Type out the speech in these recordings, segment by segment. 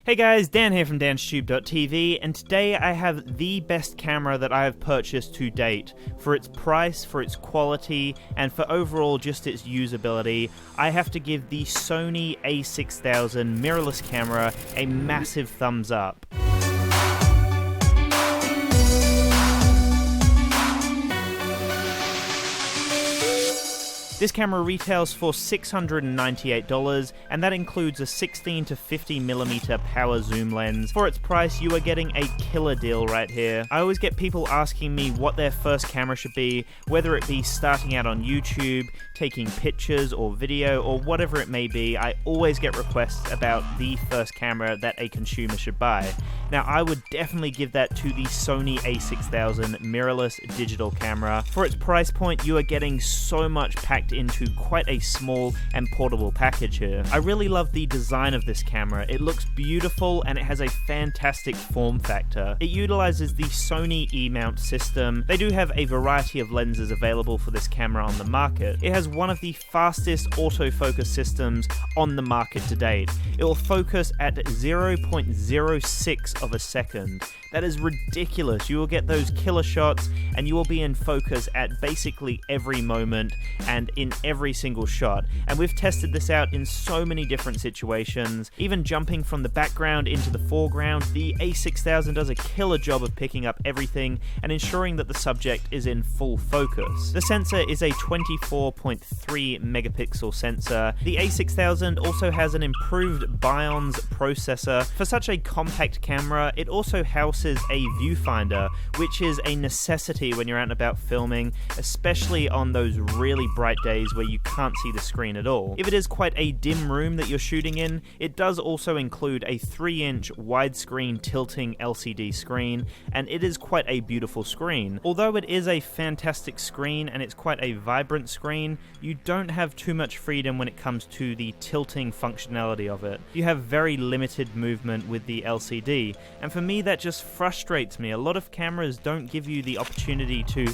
Hey guys, Dan here from DansTube.TV, and today I have the best camera that I have purchased to date. For its price, for its quality, and for overall just its usability, I have to give the Sony A6000 mirrorless camera a massive thumbs up. This camera retails for $698, and that includes a 16 to 50mm power zoom lens. For its price, you are getting a killer deal right here. I always get people asking me what their first camera should be, whether it be starting out on YouTube, taking pictures or video, or whatever it may be. I always get requests about the first camera that a consumer should buy. Now, I would definitely give that to the Sony A6000 mirrorless digital camera. For its price point, you are getting so much packed into quite a small and portable package here. I really love the design of this camera. It looks beautiful and it has a fantastic form factor. It utilizes the Sony E-mount system. They do have a variety of lenses available for this camera on the market. It has one of the fastest autofocus systems on the market to date. It will focus at 0.06 of a second. That is ridiculous. You will get those killer shots and you will be in focus at basically every moment and in every single shot. And we've tested this out in so many different situations. Even jumping from the background into the foreground, the A6000 does a killer job of picking up everything and ensuring that the subject is in full focus. The sensor is a 24.3 megapixel sensor. The A6000 also has an improved Bions processor. For such a compact camera, it also houses a viewfinder, which is a necessity when you're out and about filming, especially on those really bright days where you can't see the screen at all. If it is quite a dim room that you're shooting in, it does also include a 3-inch widescreen tilting LCD screen, and it is quite a beautiful screen. Although it is a fantastic screen and it's quite a vibrant screen, you don't have too much freedom when it comes to the tilting functionality of it. You have very limited movement with the LCD, and for me that just frustrates me. A lot of cameras don't give you the opportunity to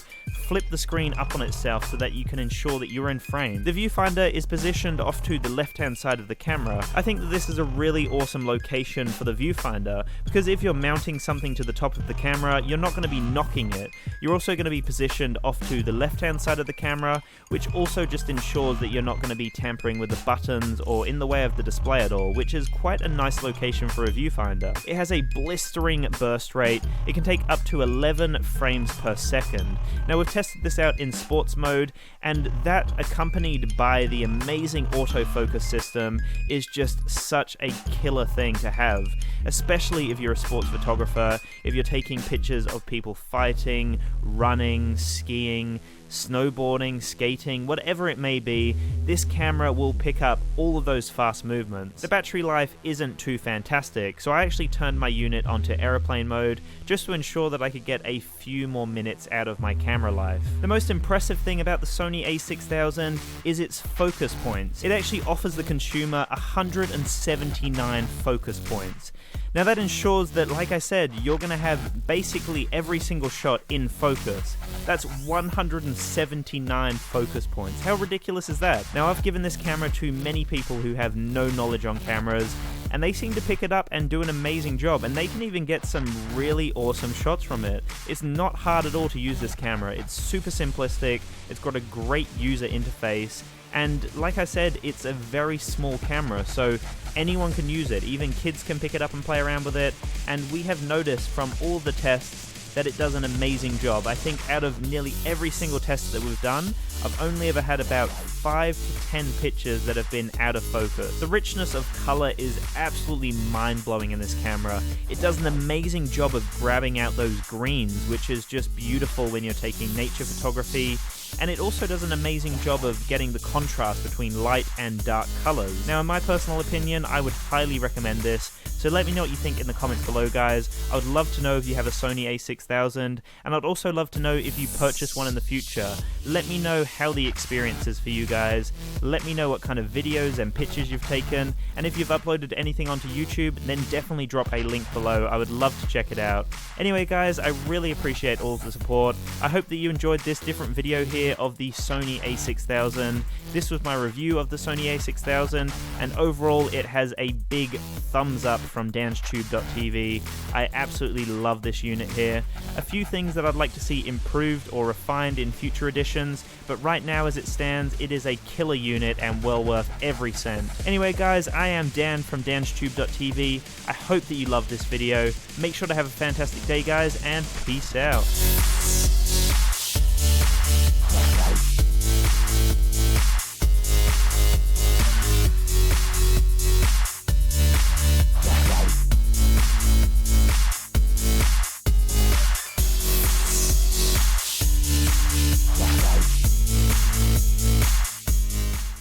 flip the screen up on itself so that you can ensure that you're in frame. The viewfinder is positioned off to the left-hand side of the camera. I think that this is a really awesome location for the viewfinder, because if you're mounting something to the top of the camera, you're not going to be knocking it. You're also going to be positioned off to the left-hand side of the camera, which also just ensures that you're not going to be tampering with the buttons or in the way of the display at all, which is quite a nice location for a viewfinder. It has a blistering burst rate. It can take up to 11 frames per second. Now, we've tested this out in sports mode, and that accompanied by the amazing autofocus system is just such a killer thing to have, especially if you're a sports photographer, if you're taking pictures of people fighting, running, skiing, snowboarding, skating, whatever it may be. This camera will pick up all of those fast movements. The battery life isn't too fantastic, so I actually turned my unit onto airplane mode just to ensure that I could get a few more minutes out of my camera life. The most impressive thing about the Sony A6000 is its focus points. It actually offers the consumer 179 focus points. Now that ensures that, like I said, you're going to have basically every single shot in focus. That's 179 focus points. How ridiculous is that? Now, I've given this camera to many people who have no knowledge on cameras, and they seem to pick it up and do an amazing job, and they can even get some really awesome shots from it. It's not hard at all to use this camera. It's super simplistic, it's got a great user interface, and like I said, it's a very small camera, so anyone can use it. Even kids can pick it up and play around with it, and we have noticed from all the tests that it does an amazing job. I think out of nearly every single test that we've done, I've only ever had about 5 to 10 pictures that have been out of focus. The richness of color is absolutely mind-blowing in this camera. It does an amazing job of grabbing out those greens, which is just beautiful when you're taking nature photography. And it also does an amazing job of getting the contrast between light and dark colors. Now, in my personal opinion, I would highly recommend this. So let me know what you think in the comments below, guys. I would love to know if you have a Sony A6000, and I'd also love to know if you purchase one in the future. Let me know how the experience is for you guys. Let me know what kind of videos and pictures you've taken, and if you've uploaded anything onto YouTube, then definitely drop a link below. I would love to check it out. Anyway, guys, I really appreciate all of the support. I hope that you enjoyed this different video here of the Sony A6000. This was my review of the Sony A6000, and overall it has a big thumbs up from DansTube.TV. I absolutely love this unit here. A few things that I'd like to see improved or refined in future editions, but right now as it stands, it is a killer unit and well worth every cent. Anyway guys, I am Dan from DansTube.TV. I hope that you loved this video. Make sure to have a fantastic day guys, and peace out.